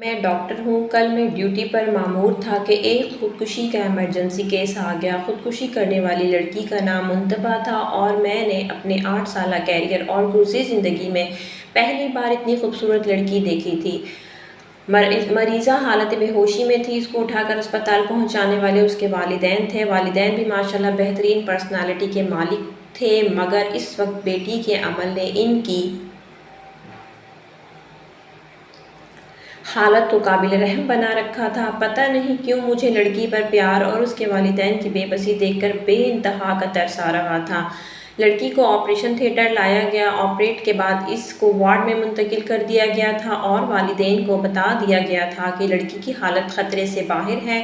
میں ڈاکٹر ہوں۔ کل میں ڈیوٹی پر مامور تھا کہ ایک خودکشی کا ایمرجنسی کیس آ گیا۔ خودکشی کرنے والی لڑکی کا نام منتبہ تھا اور میں نے اپنے 8 سالہ کیریئر اور گزری زندگی میں پہلی بار اتنی خوبصورت لڑکی دیکھی تھی۔ مریضہ حالت بے ہوشی میں تھی۔ اس کو اٹھا کر اسپتال پہنچانے والے اس کے والدین تھے۔ والدین بھی ماشاءاللہ بہترین پرسنالٹی کے مالک تھے، مگر اس وقت بیٹی کے عمل نے ان کی حالت کو قابل رحم بنا رکھا تھا۔ پتہ نہیں کیوں مجھے لڑکی پر پیار اور اس کے والدین کی بے بسی دیکھ کر بے انتہا کا ترس آ رہا تھا۔ لڑکی کو آپریشن تھیٹر لایا گیا۔ آپریٹ کے بعد اس کو وارڈ میں منتقل کر دیا گیا تھا اور والدین کو بتا دیا گیا تھا کہ لڑکی کی حالت خطرے سے باہر ہے۔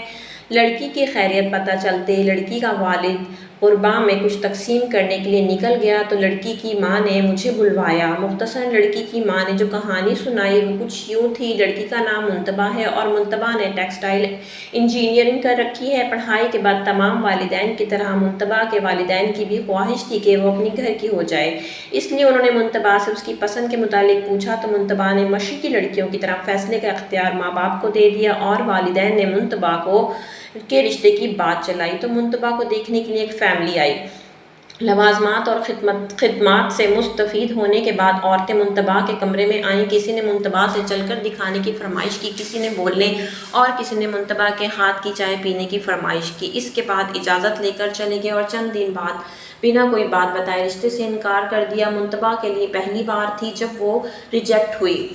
لڑکی کی خیریت پتہ چلتے لڑکی کا والد غرباء میں کچھ تقسیم کرنے کے لیے نکل گیا تو لڑکی کی ماں نے مجھے بلوایا۔ مختصراً لڑکی کی ماں نے جو کہانی سنائی وہ کچھ یوں تھی۔ لڑکی کا نام منتبہ ہے اور منتبہ نے ٹیکسٹائل انجینئرنگ کر رکھی ہے۔ پڑھائی کے بعد تمام والدین کی طرح منتبہ کے والدین کی بھی خواہش تھی کہ وہ اپنی گھر کی ہو جائے، اس لیے انہوں نے منتبہ سے اس کی پسند کے متعلق پوچھا تو منتبہ نے مشرقی لڑکیوں کی طرح فیصلے کا اختیار ماں باپ کو دے دیا اور والدین نے منتبہ کے رشتے کی بات چلائی تو منتبہ کو دیکھنے کے لیے ایک فیملی آئی۔ لوازمات اور خدمات سے مستفید ہونے کے بعد عورتیں منتبہ کے کمرے میں آئیں۔ کسی نے منتبہ سے چل کر دکھانے کی فرمائش کی، کسی نے بولنے اور کسی نے منتبہ کے ہاتھ کی چائے پینے کی فرمائش کی۔ اس کے بعد اجازت لے کر چلے گئے اور چند دن بعد بنا کوئی بات بتائے رشتے سے انکار کر دیا۔ منتبہ کے لیے پہلی بار تھی جب وہ ریجیکٹ ہوئی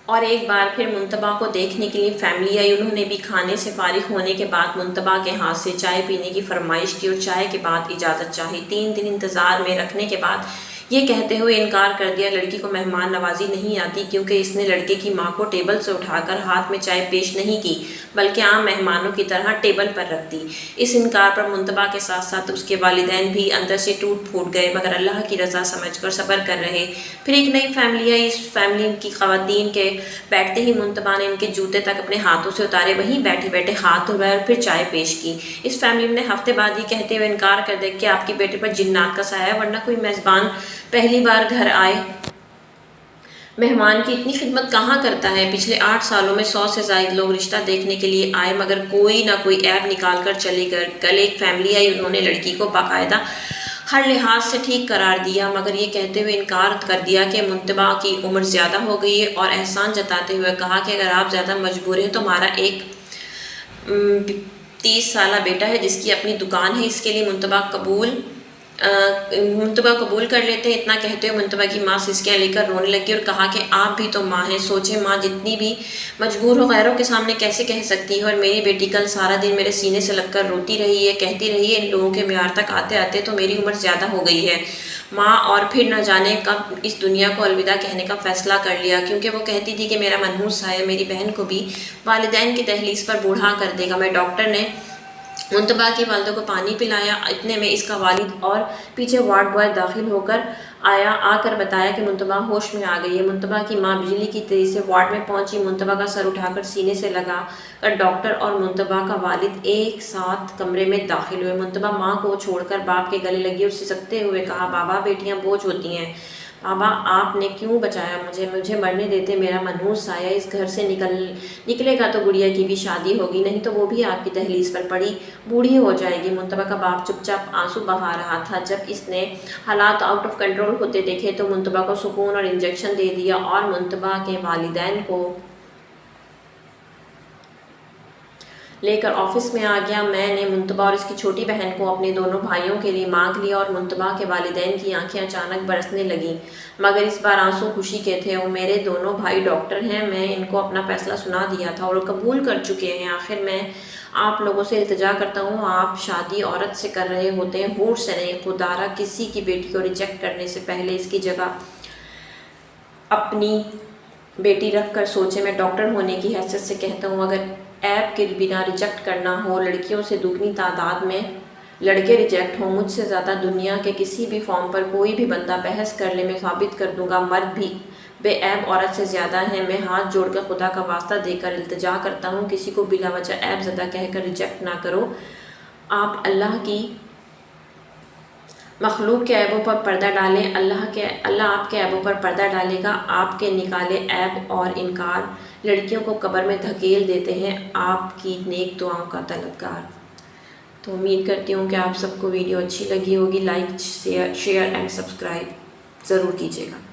اور ایک بار پھر منتبہ کو دیکھنے کے لیے فیملی آئی۔ انہوں نے بھی کھانے سے فارغ ہونے کے بعد منتبہ کے ہاتھ سے چائے پینے کی فرمائش کی اور چائے کے بعد اجازت چاہی۔ 3 دن انتظار میں رکھنے کے بعد یہ کہتے ہوئے انکار کر دیا لڑکی کو مہمان نوازی نہیں آتی کیونکہ اس نے لڑکے کی ماں کو ٹیبل سے اٹھا کر ہاتھ میں چائے پیش نہیں کی بلکہ عام مہمانوں کی طرح ٹیبل پر رکھ دی۔ اس انکار پر منتبہ کے ساتھ ساتھ اس کے والدین بھی اندر سے ٹوٹ پھوٹ گئے مگر اللہ کی رضا سمجھ کر صبر کر رہے۔ پھر ایک نئی فیملی آئی۔ اس فیملی کی خواتین کے بیٹھتے ہی منتبہ نے ان کے جوتے تک اپنے ہاتھوں سے اتارے، وہیں بیٹھے بیٹھے ہاتھ دھلوائے اور پھر چائے پیش کی۔ اس فیملی نے ہفتے بعد یہ کہتے ہوئے انکار کر دیا کہ آپ کے بیٹے پر جنات کا سایہ ہے، ورنہ کوئی میزبان پہلی بار گھر آئے مہمان کی اتنی خدمت کہاں کرتا ہے۔ پچھلے 8 سالوں میں 100 سے زائد لوگ رشتہ دیکھنے کے لیے آئے مگر کوئی نہ کوئی عیب نکال کر چلے گئے۔ کل ایک فیملی آئی، انہوں نے لڑکی کو باقاعدہ ہر لحاظ سے ٹھیک قرار دیا مگر یہ کہتے ہوئے انکار کر دیا کہ منتبہ کی عمر زیادہ ہو گئی ہے اور احسان جتاتے ہوئے کہا کہ اگر آپ زیادہ مجبور ہیں تو ہمارا ایک 30 سالہ بیٹا ہے جس کی اپنی دکان ہے، اس کے لیے منتبہ قبول کر لیتے ہیں۔ اتنا کہتے ہوئے منتبہ کی ماں سسکیاں لے کر رونے لگی اور کہا کہ آپ بھی تو ماں ہیں، سوچیں ماں جتنی بھی مجبور ہو غیروں کے سامنے کیسے کہہ سکتی ہے، اور میری بیٹی کل سارا دن میرے سینے سے لگ کر روتی رہی ہے، کہتی رہی ہے ان لوگوں کے معیار تک آتے آتے تو میری عمر زیادہ ہو گئی ہے ماں، اور پھر نہ جانے کب اس دنیا کو الوداع کہنے کا فیصلہ کر لیا کیونکہ وہ کہتی تھی کہ میرا منحوس سایہ میری بہن کو بھی والدین کی دہلیز پر بوڑھا کر دے گا۔ میں ڈاکٹر نے منتبہ کی والدہ کو پانی پلایا، اتنے میں اس کا والد اور پیچھے وارڈ بوائے داخل ہو کر آ کر بتایا کہ منتبہ ہوش میں آ گئی ہے۔ منتبہ کی ماں بجلی کی تیزی سے وارڈ میں پہنچی، منتبہ کا سر اٹھا کر سینے سے لگا کر ڈاکٹر اور منتبہ کا والد ایک ساتھ کمرے میں داخل ہوئے۔ منتبہ ماں کو چھوڑ کر باپ کے گلے لگی اور سسکتے ہوئے کہا، بابا بیٹیاں بوجھ ہوتی ہیں، بابا آپ نے کیوں بچایا مجھے مرنے دیتے، میرا منحوس سایہ اس گھر سے نکلے گا تو گڑیا کی بھی شادی ہوگی، نہیں تو وہ بھی آپ کی دہلیز پر پڑی بوڑھی ہو جائے گی۔ منتبہ کا باپ چپ چاپ آنسو بہا رہا تھا۔ جب اس نے حالات آؤٹ آف کنٹرول ہوتے دیکھے تو منتبہ کو سکون اور انجیکشن دے دیا اور منتبہ کے والدین کو لے کر آفس میں آ گیا۔ میں نے منتبہ اور اس کی چھوٹی بہن کو اپنے دونوں بھائیوں کے لیے مانگ لیا اور منتبہ کے والدین کی آنکھیں اچانک برسنے لگیں مگر اس بار آنسو خوشی کے تھے۔ وہ میرے دونوں بھائی ڈاکٹر ہیں، میں ان کو اپنا فیصلہ سنا دیا تھا اور وہ قبول کر چکے ہیں۔ آخر میں آپ لوگوں سے التجا کرتا ہوں، آپ شادی عورت سے کر رہے ہوتے ہیں، حور سے نہیں۔ خدارا کسی کی بیٹی کو ریجیکٹ کرنے سے پہلے اس کی جگہ اپنی بیٹی رکھ کر سوچیں۔ میں ڈاکٹر ہونے کی حیثیت سے کہتا ہوں اگر عیب کے بنا ریجیکٹ کرنا ہو، لڑکیوں سے دگنی تعداد میں لڑکے ریجیکٹ ہوں، مجھ سے زیادہ دنیا کے کسی بھی فارم پر کوئی بھی بندہ بحث کر لے، میں ثابت کر دوں گا مرد بھی بے عیب عورت سے زیادہ ہیں۔ میں ہاتھ جوڑ کر خدا کا واسطہ دے کر التجا کرتا ہوں کسی کو بلا وجہ عیب زدہ کہہ کر ریجیکٹ نہ کرو۔ آپ اللہ کی مخلوق کے عیبوں پر پردہ ڈالیں، اللہ آپ کے عیبوں پر پردہ ڈالے گا۔ آپ کے نکالے عیب اور انکار لڑکیوں کو قبر میں دھکیل دیتے ہیں، آپ کی نیک دعاؤں کا طلبگار۔ تو امید کرتی ہوں کہ آپ سب کو ویڈیو اچھی لگی ہوگی۔ لائک شیئر اینڈ سبسکرائب ضرور کیجیے گا۔